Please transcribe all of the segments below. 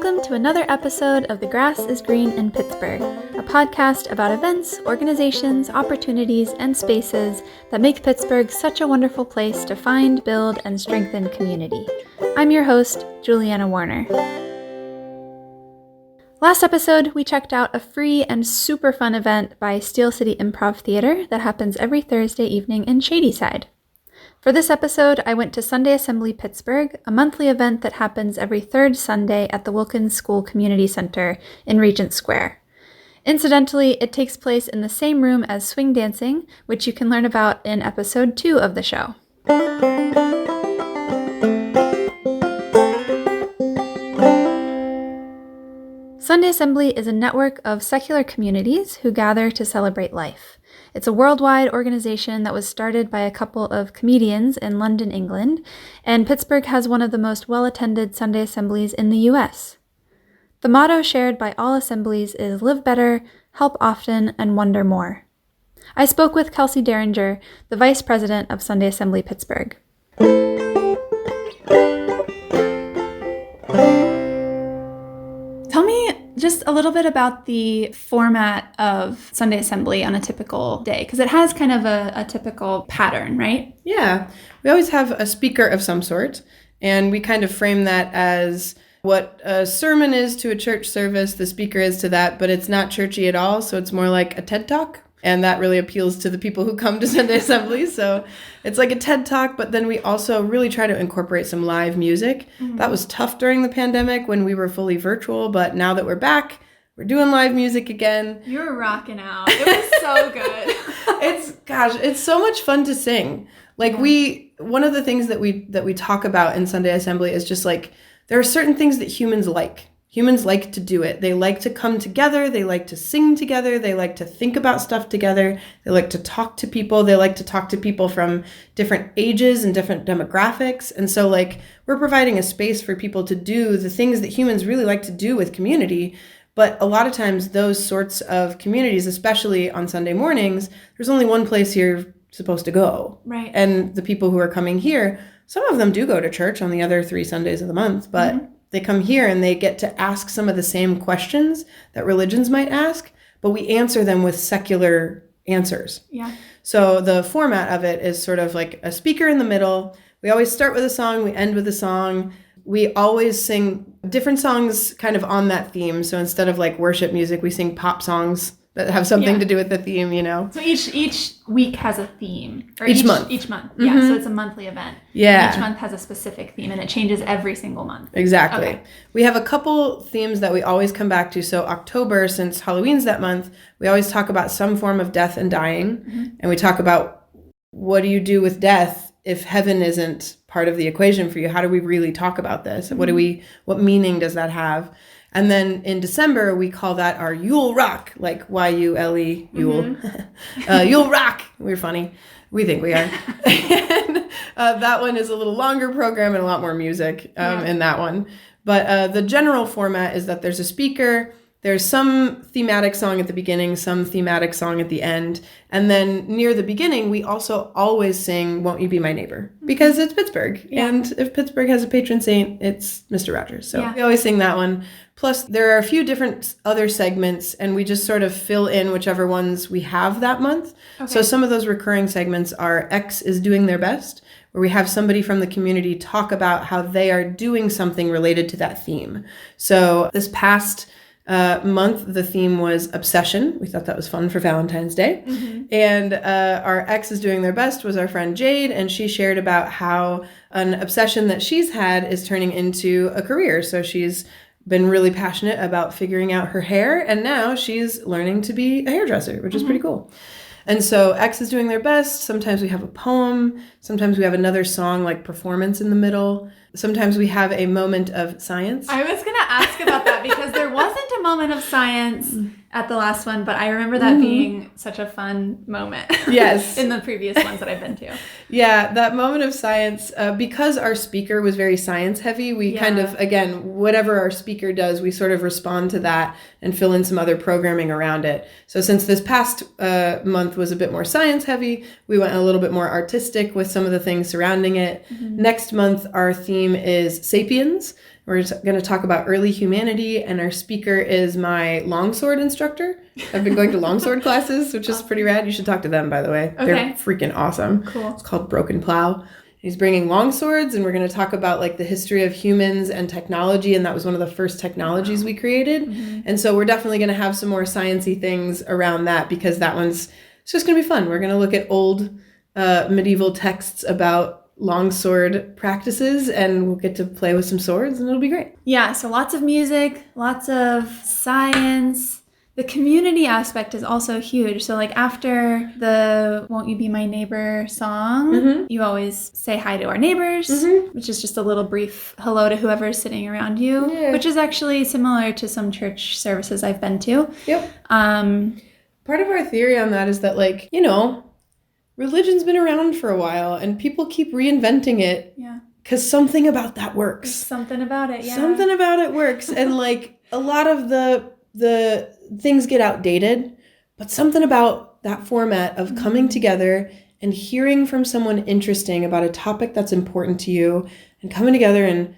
Welcome to another episode of The Grass is Green in Pittsburgh, a podcast about events, organizations, opportunities, and spaces that make Pittsburgh such a wonderful place to find, build, and strengthen community. I'm your host, Julianna Warner. Last episode, we checked out a free and super fun event by Steel City Improv Theater that happens every Thursday evening in Shadyside. For this episode, I went to Sunday Assembly Pittsburgh, a monthly event that happens every third Sunday at the Wilkins School Community Center in Regent Square. Incidentally, it takes place in the same room as swing dancing, which you can learn about in episode 2 of the show. Sunday Assembly is a network of secular communities who gather to celebrate life. It's a worldwide organization that was started by a couple of comedians in London, England, and Pittsburgh has one of the most well-attended Sunday assemblies in the U.S. The motto shared by all assemblies is live better, help often, and wonder more. I spoke with Kelsey Derringer, the vice president of Sunday Assembly Pittsburgh. Tell me just a little bit about the format of Sunday Assembly on a typical day, because it has kind of a typical pattern, right? Yeah. We always have a speaker of some sort, and we kind of frame that as what a sermon is to a church service, the speaker is to that, but it's not churchy at all, so it's more like a TED Talk. And that really appeals to the people who come to Sunday Assembly. So it's like a TED Talk, but then we also really try to incorporate some live music. Mm-hmm. That was tough during the pandemic when we were fully virtual, but now that we're back, we're doing live music again. You're rocking out. It was so good. It's so much fun to sing. Like one of the things that we talk about in Sunday Assembly is just like, there are certain things that humans like. Humans like to do it. They like to come together. They like to sing together. They like to think about stuff together. They like to talk to people. They like to talk to people from different ages and different demographics. And so we're providing a space for people to do the things that humans really like to do with community. But a lot of times those sorts of communities, especially on Sunday mornings, there's only one place you're supposed to go. Right. And the people who are coming here, some of them do go to church on the other 3 Sundays of the month, but they come here and they get to ask some of the same questions that religions might ask, but we answer them with secular answers. Yeah. So the format of it is sort of like a speaker in the middle. We always start with a song, we end with a song. We always sing different songs kind of on that theme. So instead of like worship music, we sing pop songs that have something to do with the theme, you know. So each week has a theme. Or each month. Each month. Mm-hmm. Yeah, so it's a monthly event. Yeah. Each month has a specific theme, and it changes every single month. Exactly. Okay. We have a couple themes that we always come back to. So October, since Halloween's that month, we always talk about some form of death and dying. Mm-hmm. And we talk about what do you do with death if heaven isn't part of the equation for you? How do we really talk about this? Mm-hmm. What meaning does that have? And then in December, we call that our Yule Rock, like Y-U-L-E, Yule. Mm-hmm. Yule Rock. We're funny. We think we are. And that one is a little longer program and a lot more music in that one. But the general format is that there's a speaker, there's some thematic song at the beginning, some thematic song at the end. And then near the beginning, we also always sing Won't You Be My Neighbor? Because it's Pittsburgh. Yeah. And if Pittsburgh has a patron saint, it's Mr. Rogers. So we always sing that one. Plus, there are a few different other segments, and we just sort of fill in whichever ones we have that month. Okay. So some of those recurring segments are X is Doing Their Best, where we have somebody from the community talk about how they are doing something related to that theme. So this past month, the theme was obsession. We thought that was fun for Valentine's Day. Mm-hmm. And our X is Doing Their Best was our friend Jade, and she shared about how an obsession that she's had is turning into a career. So she's been really passionate about figuring out her hair, and now she's learning to be a hairdresser, which is pretty cool. And so X is Doing Their Best. Sometimes we have a poem. Sometimes we have another song like performance in the middle. Sometimes we have a moment of science. I was going to ask about that because there wasn't a moment of science at the last one, but I remember that being such a fun moment. Yes. In the previous ones that I've been to. Yeah, that moment of science, because our speaker was very science heavy, we kind of, again, whatever our speaker does, we sort of respond to that and fill in some other programming around it. So since this past month was a bit more science heavy, we went a little bit more artistic with some of the things surrounding it. Mm-hmm. Next month, our theme is Sapiens. We're going to talk about early humanity, and our speaker is my longsword instructor. I've been going to longsword classes, which is pretty rad. You should talk to them, by the way. Okay. They're freaking awesome. Cool. It's called Broken Plow. He's bringing longswords, and we're going to talk about like the history of humans and technology, and that was one of the first technologies we created. And so we're definitely going to have some more sciencey things around that, because that one's it's just going to be fun. We're going to look at old medieval texts about longsword practices, and we'll get to play with some swords, and it'll be great. Yeah, so lots of music, lots of science. The community aspect is also huge. So like after the Won't You Be My Neighbor song, you always say hi to our neighbors, which is just a little brief hello to whoever's sitting around you, which is actually similar to some church services I've been to. Yep. Part of our theory on that is that, like, you know, religion's been around for a while and people keep reinventing it. Yeah. Because something about that works. There's something about it, yeah. Something about it works. And like a lot of the things get outdated, but something about that format of coming together and hearing from someone interesting about a topic that's important to you, and coming together and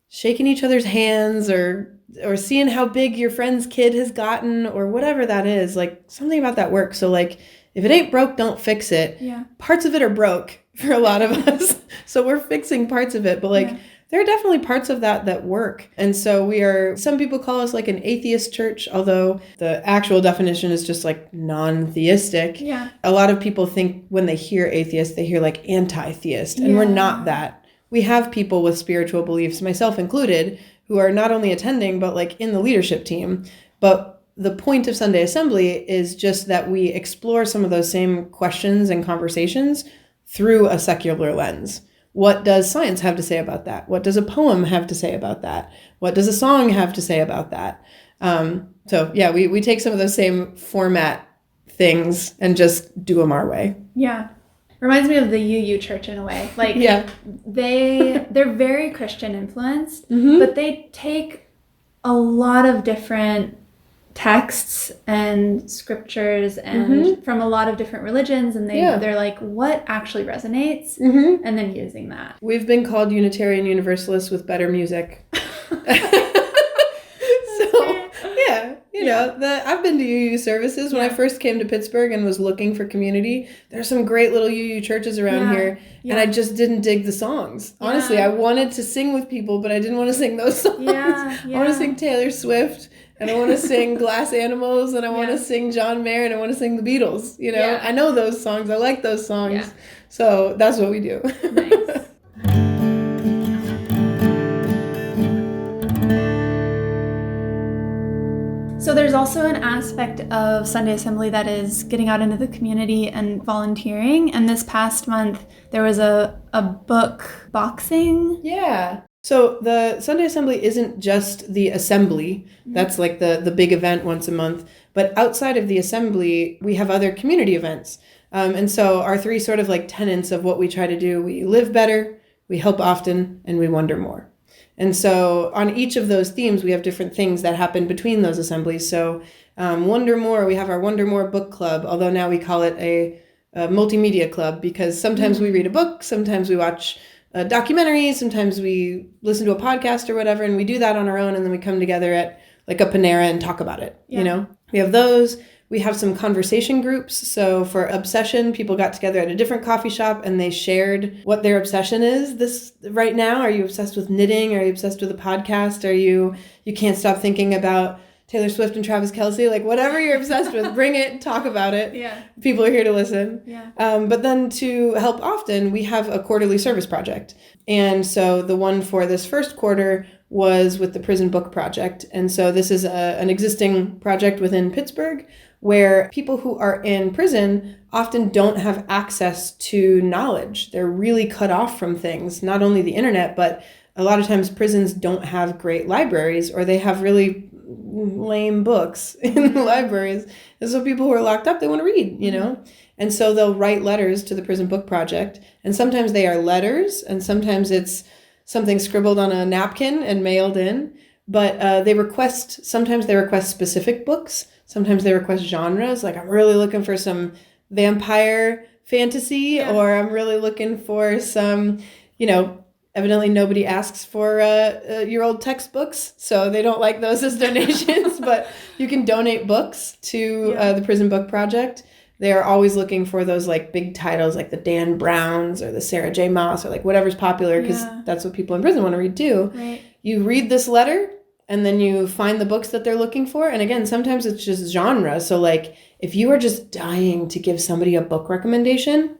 shaking each other's hands, or seeing how big your friend's kid has gotten, or whatever that is, like something about that works. So like if it ain't broke, don't fix it. Yeah. Parts of it are broke for a lot of us. So we're fixing parts of it, but like there are definitely parts of that work. And so some people call us like an atheist church, although the actual definition is just like non-theistic. Yeah. A lot of people think when they hear atheist, they hear like anti-theist, and we're not that. We have people with spiritual beliefs, myself included, who are not only attending, but like in the leadership team. But the point of Sunday Assembly is just that we explore some of those same questions and conversations through a secular lens. What does science have to say about that? What does a poem have to say about that? What does a song have to say about that? So yeah, we take some of those same format things and just do them our way. Yeah. Reminds me of the UU church in a way. Like they're very Christian influenced, but they take a lot of different texts and scriptures and from a lot of different religions, and they're like, what actually resonates, and then using that. We've been called Unitarian Universalists with better music. You know, I've been to UU services. When I first came to Pittsburgh and was looking for community, there's some great little UU churches around here, and I just didn't dig the songs. Honestly, I wanted to sing with people, but I didn't want to sing those songs. I want to sing Taylor Swift, and I want to sing Glass Animals, and I want to sing John Mayer, and I want to sing the Beatles. You know, I know those songs. I like those songs. So that's what we do. Nice. So there's also an aspect of Sunday Assembly that is getting out into the community and volunteering. And this past month, there was a book boxing. Yeah. So the Sunday Assembly isn't just the assembly. That's like the big event once a month. But outside of the assembly, we have other community events. And so our three sort of like tenets of what we try to do: we live better, we help often, and we wonder more. And so on each of those themes, we have different things that happen between those assemblies. So Wonder More, we have our Wonder More book club, although now we call it a multimedia club, because sometimes we read a book, sometimes we watch a documentary, sometimes we listen to a podcast or whatever, and we do that on our own, and then we come together at like a Panera and talk about it. You know, we have those. We have some conversation groups. So for Obsession, people got together at a different coffee shop and they shared what their obsession is this right now. Are you obsessed with knitting? Are you obsessed with a podcast? Are you can't stop thinking about Taylor Swift and Travis Kelce? Like whatever you're obsessed with, bring it, talk about it. Yeah. People are here to listen. Yeah. But then to help often, we have a quarterly service project. And so the one for this first quarter was with the Prison Book Project. And so this is an existing project within Pittsburgh, where people who are in prison often don't have access to knowledge. They're really cut off from things, not only the internet, but a lot of times prisons don't have great libraries, or they have really lame books in the libraries. And so people who are locked up, they want to read, you know? And so they'll write letters to the Prison Book Project. And sometimes they are letters, and sometimes it's something scribbled on a napkin and mailed in. But sometimes they request specific books. Sometimes they request genres, like I'm really looking for some vampire fantasy, or I'm really looking for some, Evidently, nobody asks for your old textbooks, so they don't like those as donations, but you can donate books to the Prison Book Project. They are always looking for those like big titles like the Dan Browns or the Sarah J. Maas or like whatever's popular, because that's what people in prison want to read too. Right. You read this letter and then you find the books that they're looking for. And again, sometimes it's just genre. So like if you are just dying to give somebody a book recommendation,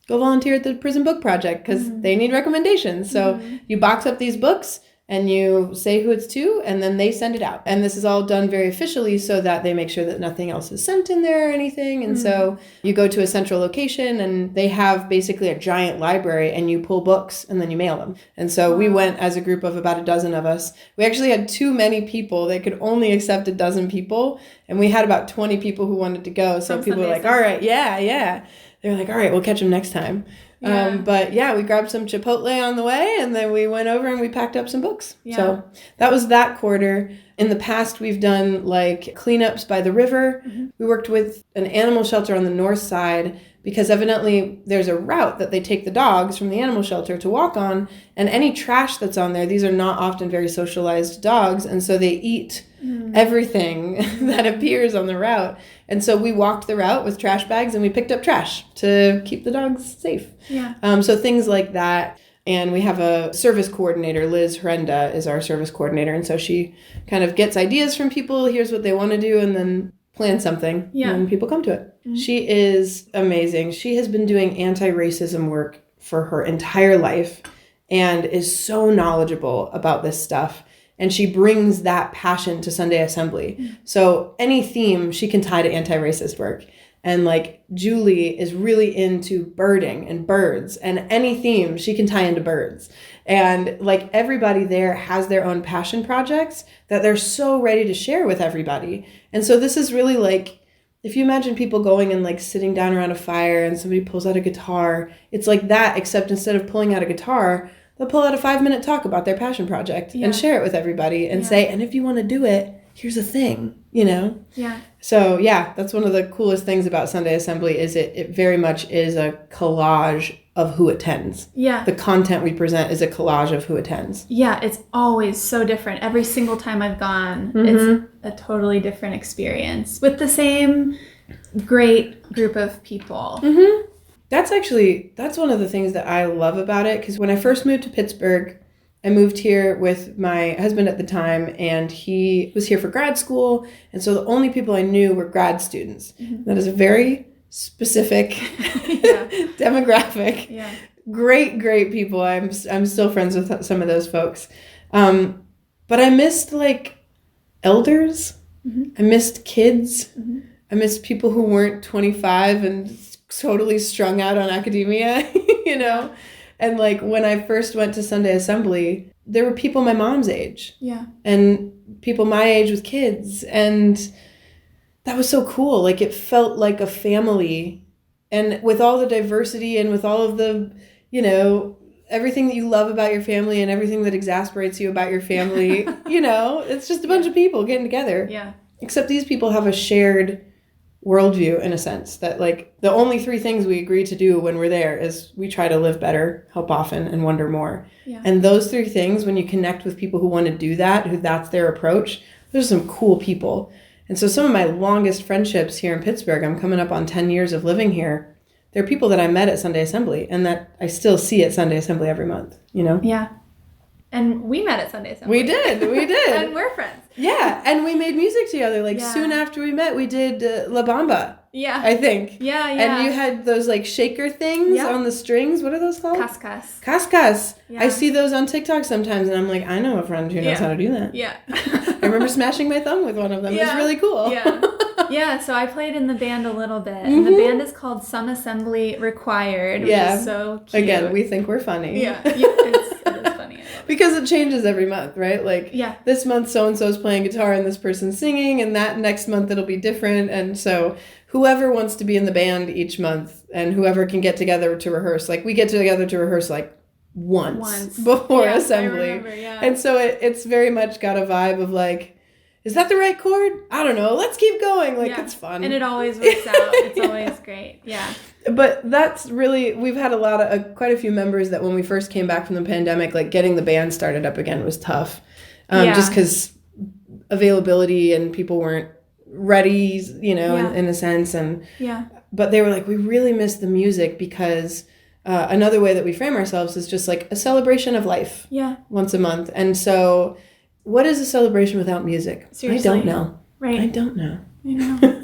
go volunteer at the Prison Book Project, because they need recommendations. So you box up these books and you say who it's to, and then they send it out. And this is all done very officially so that they make sure that nothing else is sent in there or anything. And so you go to a central location and they have basically a giant library, and you pull books and then you mail them. And so we went as a group of about a dozen of us. We actually had too many people. They could only accept a dozen people. And we had about 20 people who wanted to go. So people were like, all right, yeah. They're like, all right, we'll catch them next time. Yeah. But yeah, we grabbed some Chipotle on the way, and then we went over and we packed up some books. Yeah. So that was that quarter. In the past, we've done like cleanups by the river. We worked with an animal shelter on the north side, because evidently there's a route that they take the dogs from the animal shelter to walk on, and any trash that's on there, these are not often very socialized dogs, and so they eat everything that appears on the route. And so we walked the route with trash bags and we picked up trash to keep the dogs safe. Yeah. So things like that. And we have a service coordinator, Liz Hrenda is our service coordinator. And so she kind of gets ideas from people, here's what they want to do, and then plan something. Yeah. And people come to it. She is amazing. She has been doing anti-racism work for her entire life and is so knowledgeable about this stuff. And she brings that passion to Sunday Assembly. So any theme she can tie to anti-racist work. And like Julie is really into birding and birds, and any theme she can tie into birds. And like everybody there has their own passion projects that they're so ready to share with everybody. And so this is really like, if you imagine people going and like sitting down around a fire and somebody pulls out a guitar, it's like that, except instead of pulling out a guitar, they'll pull out a 5-minute talk about their passion project and share it with everybody and say, and if you want to do it, here's a thing, you know? Yeah. So yeah, that's one of the coolest things about Sunday Assembly is it very much is a collage of who attends. Yeah. The content we present is a collage of who attends. Yeah, it's always so different. Every single time I've gone, it's a totally different experience with the same great group of people. That's one of the things that I love about it, because when I first moved to Pittsburgh, I moved here with my husband at the time, and he was here for grad school, and so the only people I knew were grad students. That is a very specific demographic. Yeah. Great people. I'm still friends with some of those folks. But I missed like elders. I missed kids. I missed people who weren't 25 and totally strung out on academia, you know? And like when I first went to Sunday Assembly, there were people my mom's age. Yeah. And people my age with kids. And that was so cool. Like it felt like a family. And with all the diversity and with all of the, you know, everything that you love about your family and everything that exasperates you about your family, you know, it's just a bunch of people getting together. Yeah. Except these people have a shared worldview in a sense that like the only 3 things we agree to do when we're there is we try to live better, help often, and wonder more. Yeah. And those 3 things, when you connect with people who want to do that, who that's their approach, there's some cool people. And so some of my longest friendships here in Pittsburgh, I'm coming up on 10 years of living here. They're people that I met at Sunday Assembly and that I still see at Sunday Assembly every month, you know? Yeah. And we met at Sunday Assembly. We did. And we're friends. Yeah, and we made music together. Like soon after we met, we did La Bamba. Yeah. I think. Yeah. And you had those like shaker things on the strings. What are those called? Cascas. Yeah. I see those on TikTok sometimes, and I'm like, I know a friend who knows how to do that. Yeah. I remember smashing my thumb with one of them. It was really cool. Yeah. Yeah, so I played in the band a little bit. And the band is called Some Assembly Required, which is so cute. Again, we think we're funny. Yeah, it is funny. Because it changes every month, right? Like, this month so-and-so's playing guitar and this person's singing, and that next month it'll be different. And so whoever wants to be in the band each month and whoever can get together to rehearse, like we get together to rehearse like once before assembly. I remember, and so it's very much got a vibe of like, is that the right chord? I don't know. Let's keep going. Like, it's fun. And it always works out. It's always great. Yeah. But that's really, we've had quite a few members that when we first came back from the pandemic, like getting the band started up again was tough. Just because availability and people weren't ready, in a sense. But they were like, we really miss the music because another way that we frame ourselves is just like a celebration of life once a month. And so what is a celebration without music? Seriously. I don't know. Right. I don't know. I know.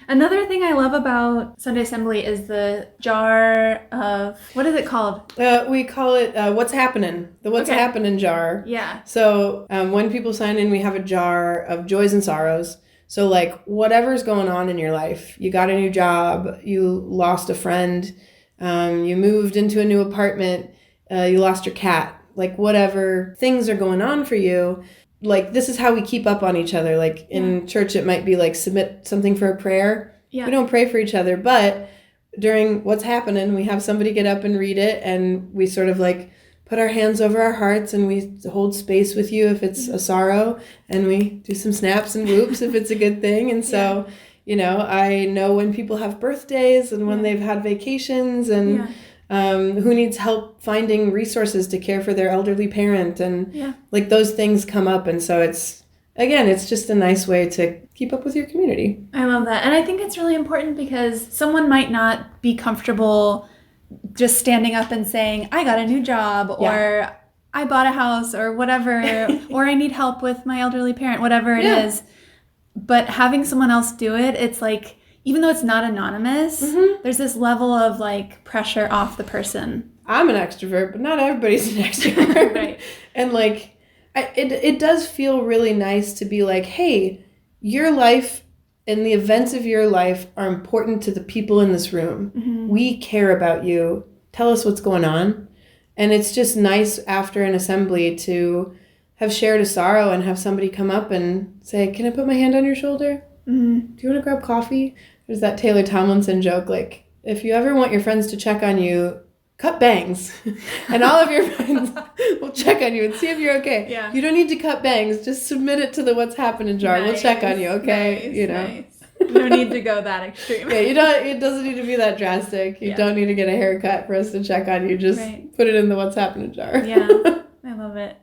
Another thing I love about Sunday Assembly is the jar of, what is it called? We call it What's Happening. The What's Happening jar. Yeah. So when people sign in, we have a jar of joys and sorrows. So like whatever's going on in your life, you got a new job, you lost a friend, you moved into a new apartment, you lost your cat, like whatever things are going on for you. Like, this is how we keep up on each other. Like, in church, it might be like submit something for a prayer. Yeah. We don't pray for each other, but during What's Happening, we have somebody get up and read it, and we sort of like put our hands over our hearts, and we hold space with you if it's a sorrow, and we do some snaps and whoops if it's a good thing. And so, I know when people have birthdays and when they've had vacations and who needs help finding resources to care for their elderly parent, and like those things come up. And so it's just a nice way to keep up with your community. I love that. And I think it's really important because someone might not be comfortable just standing up and saying, I got a new job, or I bought a house, or whatever, or I need help with my elderly parent, whatever it is. But having someone else do it, it's like, even though it's not anonymous, there's this level of like pressure off the person. I'm an extrovert, but not everybody's an extrovert. Right. And like, it does feel really nice to be like, hey, your life and the events of your life are important to the people in this room. Mm-hmm. We care about you. Tell us what's going on. And it's just nice after an assembly to have shared a sorrow and have somebody come up and say, can I put my hand on your shoulder? Mm-hmm. Do you want to grab coffee? There's that Taylor Tomlinson joke, like, if you ever want your friends to check on you, cut bangs. And all of your friends will check on you and see if you're okay. Yeah. You don't need to cut bangs. Just submit it to the What's Happening jar. Nice. We'll check on you, okay? Nice. No need to go that extreme. It doesn't need to be that drastic. You don't need to get a haircut for us to check on you. Just put it in the What's Happening jar. Yeah, I love it.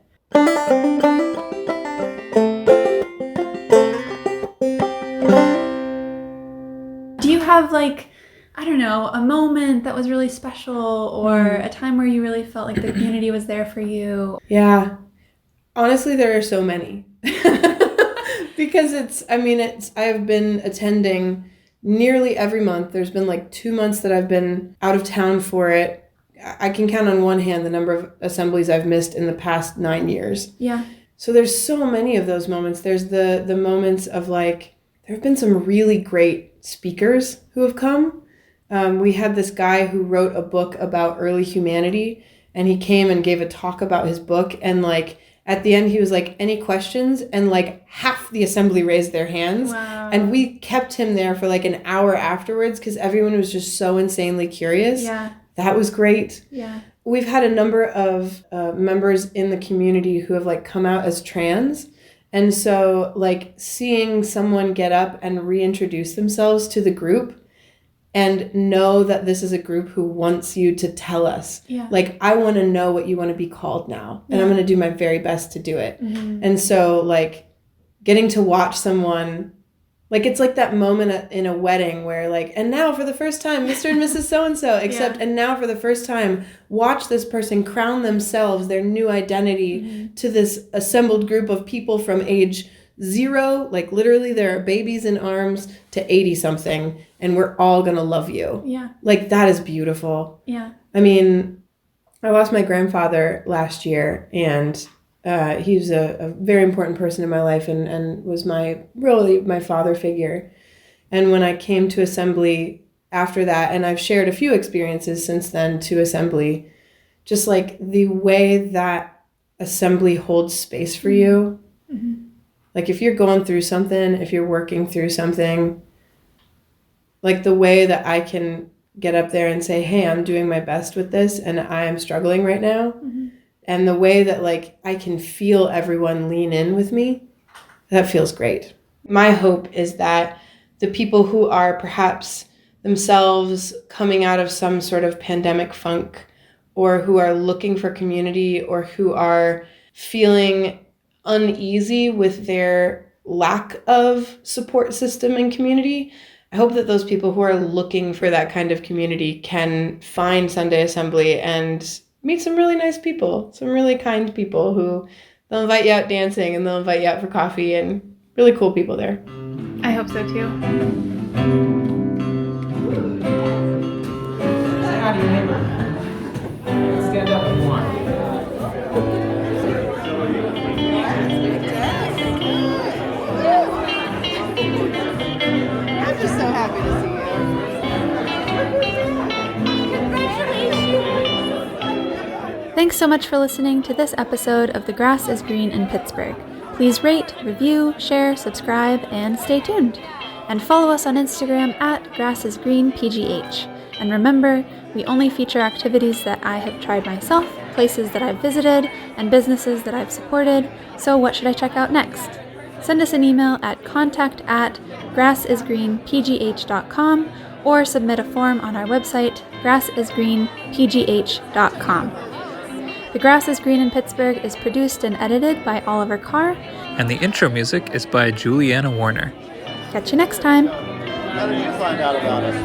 Do you have like, I don't know, a moment that was really special, or a time where you really felt like the community was there for you? Yeah. Honestly, there are so many. Because I've been attending nearly every month. There's been like 2 months that I've been out of town for it. I can count on one hand the number of assemblies I've missed in the past 9 years. Yeah. So there's so many of those moments. There's the moments of like, there have been some really great speakers who have come. We had this guy who wrote a book about early humanity, and he came and gave a talk about his book, and like at the end he was like, any questions? And like half the assembly raised their hands. Wow. And we kept him there for like an hour afterwards because everyone was just so insanely curious. Yeah. That was great. Yeah. We've had a number of members in the community who have like come out as trans. And so like seeing someone get up and reintroduce themselves to the group and know that this is a group who wants you to tell us. Yeah. Like, I want to know what you want to be called now. And I'm going to do my very best to do it. Mm-hmm. And so like getting to watch someone, like it's like that moment in a wedding where like, and now for the first time, Mr. and Mrs. So-and-so, except, and now for the first time, watch this person crown themselves, their new identity to this assembled group of people from age 0, like literally there are babies in arms, to 80 something, and we're all going to love you. Yeah. Like that is beautiful. Yeah. I mean, I lost my grandfather last year, and he was a very important person in my life and was my father figure. And when I came to assembly after that, and I've shared a few experiences since then to assembly, just like the way that assembly holds space for you. Mm-hmm. Like if you're going through something, if you're working through something, like the way that I can get up there and say, hey, I'm doing my best with this and I am struggling right now. Mm-hmm. And the way that like I can feel everyone lean in with me, that feels great. My hope is that the people who are perhaps themselves coming out of some sort of pandemic funk, or who are looking for community, or who are feeling uneasy with their lack of support system and community, I hope that those people who are looking for that kind of community can find Sunday Assembly and meet some really nice people, some really kind people who they'll invite you out dancing and they'll invite you out for coffee, and really cool people there. I hope so too. Say hi to your neighbor. Stand up if you want. I'm just so happy to see you. Thanks so much for listening to this episode of The Grass is Green in Pittsburgh. Please rate, review, share, subscribe, and stay tuned. And follow us on Instagram at grassisgreenpgh. And remember, we only feature activities that I have tried myself, places that I've visited, and businesses that I've supported, so what should I check out next? Send us an email at contact@grassisgreenpgh.com or submit a form on our website, grassisgreenpgh.com. The Grass is Green in Pittsburgh is produced and edited by Oliver Carr. And the intro music is by Julianna Warner. Catch you next time. How did you find out about us?